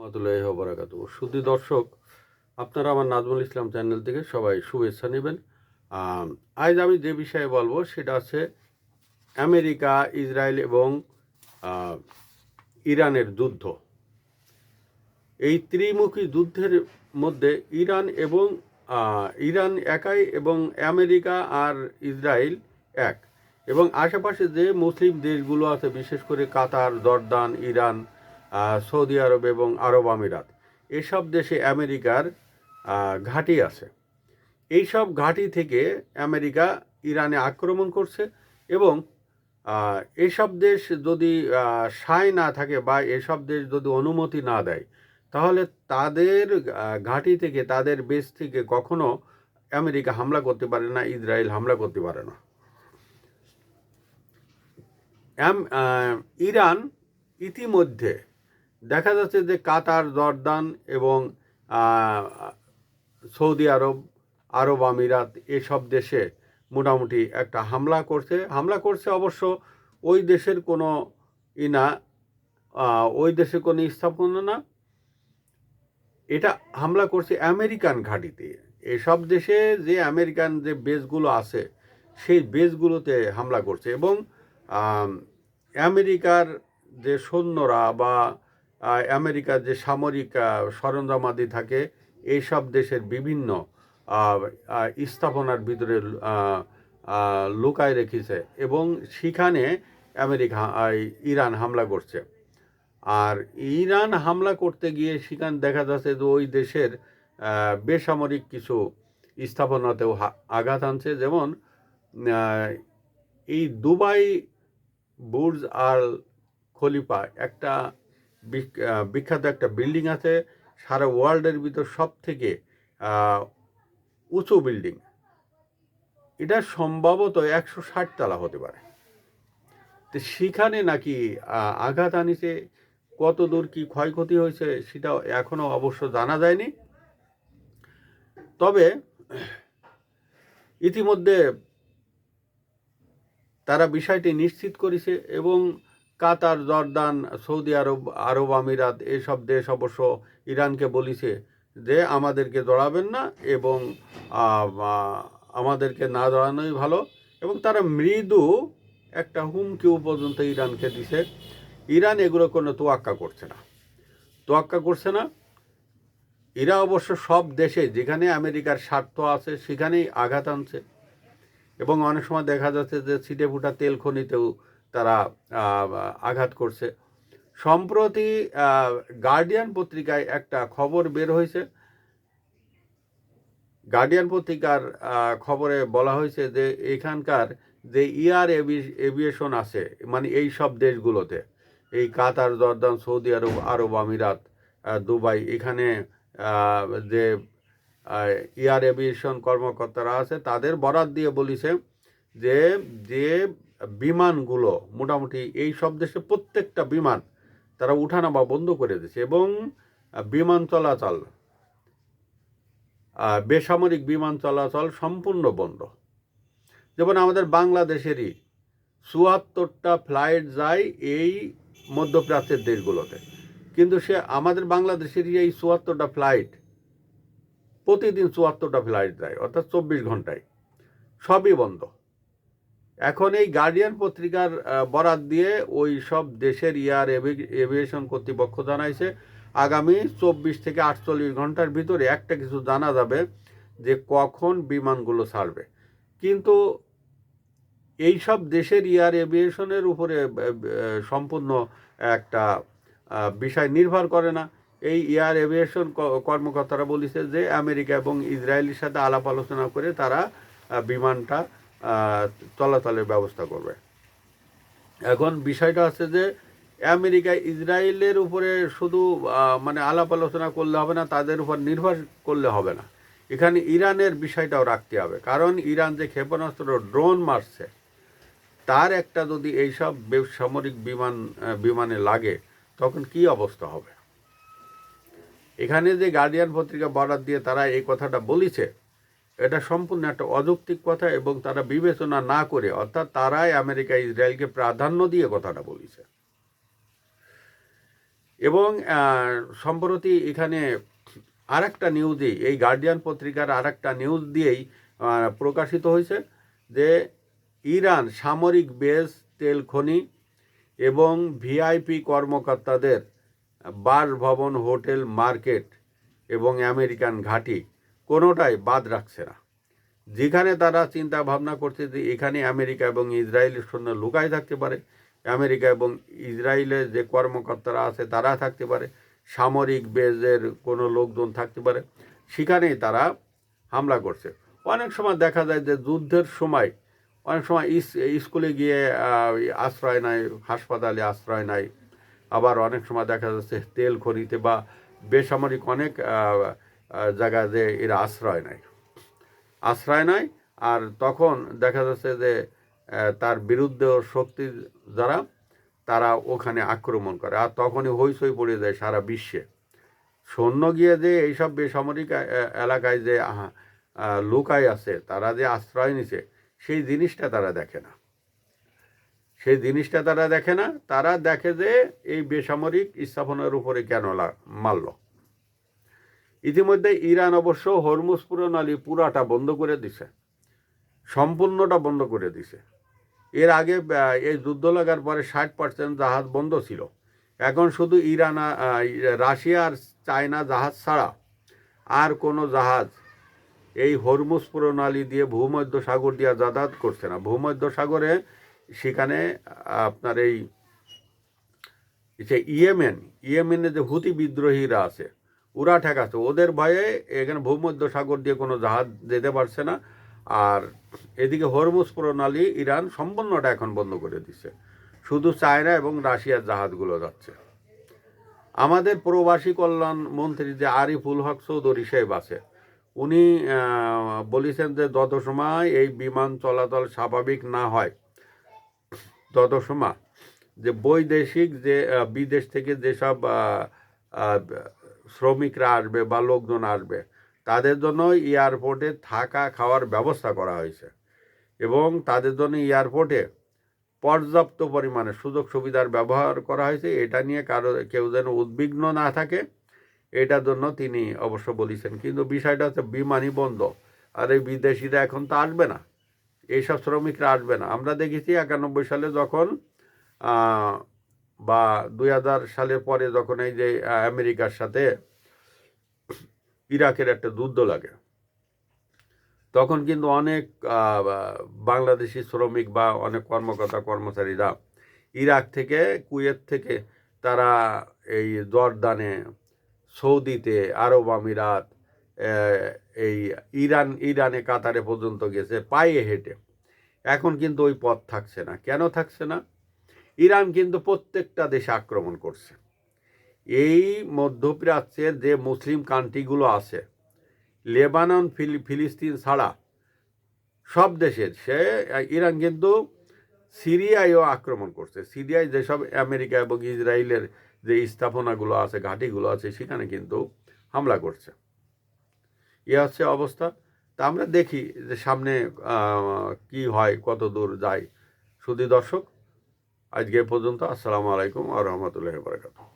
রহমতুল্লাহি ওয়া বারাকাতুহু। সুধী দর্শক, আপনারা আমার নাজমুল ইসলাম চ্যানেল থেকে সবাই শুভেচ্ছা নেবেন। আজ আমি যে বিষয়ে বলবো সেটা হচ্ছে আমেরিকা, ইসরায়েল এবং আহ, ইরানের যুদ্ধ। এই ত্রিমুখী যুদ্ধের মধ্যে ইরান একাই এবং আমেরিকা আর ইসরায়েল এক, এবং আশেপাশে যে মুসলিম দেশগুলো আছে, বিশেষ করে কাতার, জর্দান, ইরান, সৌদি আরব এবং আরব আমিরাত, এসব দেশে আমেরিকার ঘাঁটি আছে। এইসব ঘাঁটি থেকে আমেরিকা ইরানে আক্রমণ করছে, এবং এসব দেশ যদি সায় না থাকে বা এসব দেশ যদি অনুমতি না দেয়, তাহলে তাদের ঘাঁটি থেকে, তাদের বেস থেকে কখনো আমেরিকা হামলা করতে পারে না, ইসরায়েল হামলা করতে পারে না। ইরান ইতিমধ্যে দেখা যাচ্ছে যে কাতার, জর্দান এবং সৌদি আরব, আরব আমিরাত এসব দেশে মোটামুটি একটা হামলা করছে। অবশ্য ওই দেশের কোনো ওই দেশের কোনো স্থাপনা না, এটা হামলা করছে আমেরিকান ঘাঁটিতে। এসব দেশে যে আমেরিকান যে বেসগুলো আছে সেই বেসগুলোতে হামলা করছে, এবং আমেরিকার যে সৈন্যরা বা আমেরিকার যে সামরিক সরঞ্জামাদি থাকে এইসব দেশের বিভিন্ন স্থাপনার ভিতরে লুকায় রেখেছে, এবং সেখানে ইরান হামলা করছে। আর ইরান হামলা করতে গিয়ে সেখানে দেখা যাচ্ছে যে ওই দেশের বেসামরিক কিছু স্থাপনাতেও আঘাত আনছে। যেমন এই দুবাই বুর্জ আল খলিফা একটা বিখ্যাত একটা বিল্ডিং আছে, সারা ওয়ার্ল্ডের ভিতর সব থেকে উঁচু বিল্ডিং। এটা সম্ভবত 160 তলা হতে পারে। তো সেখানে নাকি আঘাত আনিছে। কত দূর কি ক্ষয়ক্ষতি হয়েছে সেটা এখনো অবশ্য জানা যায়নি। তবে ইতিমধ্যে তারা বিষয়টি নিশ্চিত করেছে, এবং কাতার, জর্দান, সৌদি আরব, আরব আমিরাত এসব দেশ অবশ্য ইরানকে বলেছে যে আমাদেরকে জড়াবেন না, এবং আমাদেরকে না জড়ানোই ভালো। এবং তারা মৃদু একটা হুমকিও পর্যন্ত ইরানকে দিছে। ইরান এগুলো কোনো তোয়াক্কা করছে না। এরা অবশ্য সব দেশে যেখানে আমেরিকার স্বার্থ আছে সেখানেই আঘাত আনছে, এবং অনেক সময় দেখা যাচ্ছে যে ছিটে ফুটা তেল খনিতেও তারা আঘাত করছে। সম্প্রতি গার্ডিয়ান পত্রিকায় একটা খবর বের হয়েছে। গার্ডিয়ান পত্রিকার খবরে বলা হয়েছে যে এখানকার যে এভিয়েশন আছে, মানে এই সব দেশগুলোতে, এই কাতার, জর্দান, সৌদি আরব, আরব আমিরাত, দুবাই, এখানে যে এয়ার এভিয়েশন কর্মকর্তারা আছে তাদের বরাত দিয়ে বলেছে যে যে বিমানগুলো মোটামুটি এই সব দেশে প্রত্যেকটা বিমান তারা উঠানামা বন্ধ করে দিয়েছে, এবং বিমান চলাচল, বেসামরিক বিমান চলাচল সম্পূর্ণ বন্ধ। যেমন আমাদের বাংলাদেশেরই ৭৪টা ফ্লাইট যায় এই মধ্যপ্রাচ্যের দেশগুলোতে, কিন্তু আমাদের বাংলাদেশেরই এই ৭৪টা ফ্লাইট প্রতিদিন ৭৪টা ফ্লাইট যায়, অর্থাৎ ২৪ ঘন্টায়, সবই বন্ধ। এখন এই গার্ডিয়ান পত্রিকার বরাত দিয়ে ওই সব দেশের এভিয়েশন কর্তৃপক্ষ জানাইছে আগামী ২৪ থেকে ৪৮ ঘন্টার ভিতরে একটা কিছু জানা যাবে যে কখন বিমানগুলো ছাড়বে। কিন্তু এই সব দেশের এভিয়েশনের উপরে সম্পূর্ণ একটা বিষয় নির্ভর করে না। এই এভিয়েশন কর্মকর্তারা বলেছে যে আমেরিকা এবং ইসরায়েলের সাথে আলাপ আলোচনা করে তারা বিমানটা চলাচলের ব্যবস্থা করবে। এখন বিষয়টা হচ্ছে যে আমেরিকা ইসরায়েলের উপরে শুধু মানে আলাপ আলোচনা করলে হবে না, তাদের উপর নির্ভর করলে হবে না, এখানে ইরানের বিষয়টাও রাখতে হবে। কারণ ইরান যে ক্ষেপণাস্ত্র, ড্রোন মারছে, তার একটা যদি এইসব বেসামরিক বিমানে লাগে তখন কি অবস্থা হবে। এখানে যে গার্ডিয়ান পত্রিকা বরাত দিয়ে তারা এই কথাটা বলেছে, এটা সম্পূর্ণ একটা অযৌক্তিক কথা, এবং তারা বিবেচনা না করে, অর্থাৎ তারাই আমেরিকা ইসরায়েলকে প্রাধান্য দিয়ে কথাটা বলেছে। এবং সম্প্রতি এখানে আরেকটা নিউজই, এই গার্ডিয়ান পত্রিকার আরেকটা নিউজ দিয়েই প্রকাশিত হয়েছে যে ইরান সামরিক বেস, তেল খনি এবং ভিআইপি কর্মকর্তাদের বাসভবন, হোটেল, মার্কেট এবং আমেরিকান ঘাঁটি কোনোটাই বাদ রাখছে না। যেখানে তারা চিন্তা ভাবনা করছে যে এখানে আমেরিকা এবং ইসরায়েলের সৈন্য লুকায় থাকতে পারে, আমেরিকা এবং ইসরায়েলের যে কর্মকর্তারা আছে তারা থাকতে পারে, সামরিক বেজের কোনো লোকজন থাকতে পারে, সেখানেই তারা হামলা করছে। অনেক সময় দেখা যায় যে যুদ্ধের সময় অনেক সময় স্কুলে গিয়ে আশ্রয় নেয়, হাসপাতালে আশ্রয় নেয়, আবার অনেক সময় দেখা যাচ্ছে তেল খনিতে বা বেসামরিক অনেক জায়গায় যে এরা আশ্রয় নেয়। আর তখন দেখা যাচ্ছে যে তার বিরুদ্ধে শক্তি যারা তারা ওখানে আক্রমণ করে, আর তখনই হইচই পড়ে যায় সারা বিশ্বে। সৈন্য গিয়ে যে এইসব বেসামরিক এলাকায় যে লুকায় আছে, তারা যে আশ্রয় নিছে, সেই জিনিসটা তারা দেখে না। তারা দেখে যে এই বেসামরিক স্থাপনার উপরে কেন মারল। ইতিমধ্যে ইরান অবশ্য হরমুজ প্রণালী পুরাটা বন্ধ করে দিছে, সম্পূর্ণটা বন্ধ করে দিছে। এর আগে এই যুদ্ধ লাগার পরে 60% জাহাজ বন্ধ ছিল। এখন শুধু ইরান, রাশিয়া আর চায়না জাহাজ ছাড়া আর কোনো জাহাজ এই হরমুজ প্রণালী দিয়ে ভূমধ্যসাগর দিয়ে যাতায়াত করছে না। ভূমধ্যসাগরে সেখানে আপনার এই যে ইয়েমেনে যে হুতি বিদ্রোহীরা আছে, ওরা ঠেকাচ্ছে, ওদের ভয়ে এখানে ভূমধ্যসাগর দিয়ে কোনো জাহাজ যেতে পারছে না। আর এদিকে হরমুজ প্রণালী ইরান সম্পূর্ণটা এখন বন্ধ করে দিচ্ছে, শুধু চায়না এবং রাশিয়ার জাহাজগুলো যাচ্ছে। আমাদের প্রবাসী কল্যাণ মন্ত্রী যে আরিফুল হক চৌধুরী সাহেব আছে, উনি বলেছেন যে যত সময় এই বিমান চলাচল স্বাভাবিক না হয়, তত সময় যে বৈদেশিক যে বিদেশ থেকে যেসব শ্রমিকরা আসবে বা লোকজন আসবে, তাদের জন্য এয়ারপোর্টে থাকা খাওয়ার ব্যবস্থা করা হয়েছে এবং তাদের জন্য এয়ারপোর্টে পর্যাপ্ত পরিমাণে সুযোগ সুবিধার ব্যবহার করা হয়েছে। এটা নিয়ে কেউ যেন উদ্বিগ্ন না থাকে, এটার জন্য তিনি অবশ্য বলেছেন। কিন্তু বিষয়টা হচ্ছে বিমানই বন্ধ, আর এই বিদেশিরা এখন তো আসবে না, এইসব শ্রমিকরা আসবে না। আমরা দেখেছি 91 সালে যখন বা 2000 সালের পরে যখন এই যে আমেরিকার সাথে ইরাকের একটা যুদ্ধ লাগে, তখন কিন্তু অনেক বাংলাদেশি শ্রমিক বা অনেক কর্মচারীরা ইরাক থেকে, কুয়েত থেকে তারা এই জর্দানে, সৌদিতে, আরব আমিরাত, এই ইরানে, কাতারে পর্যন্ত গেছে পায়ে হেঁটে। এখন কিন্তু ওই পথ থাকছে না। কেন থাকছে না? ইরান কিন্তু প্রত্যেকটা দেশে আক্রমণ করছে। এই মধ্যপ্রাচ্যের যে মুসলিম কান্ট্রিগুলো আছে, লেবানন, ফিলিস্তিন ছাড়া সব দেশের, ইরান কিন্তু সিরিয়ায়ও আক্রমণ করছে। সিরিয়ায় যেসব আমেরিকা এবং ইসরায়েলের যে স্থাপনাগুলো আছে, ঘাঁটিগুলো আছে, সেখানে কিন্তু হামলা করছে। এ হচ্ছে অবস্থা। তা আমরা দেখি যে সামনে কি হয়, কত দূর যায়। শুধু দর্শক, আজকে পর্যন্ত। আসসালামু আলাইকুম ওয়া রাহমাতুল্লাহি ওয়া বারাকাতুহু।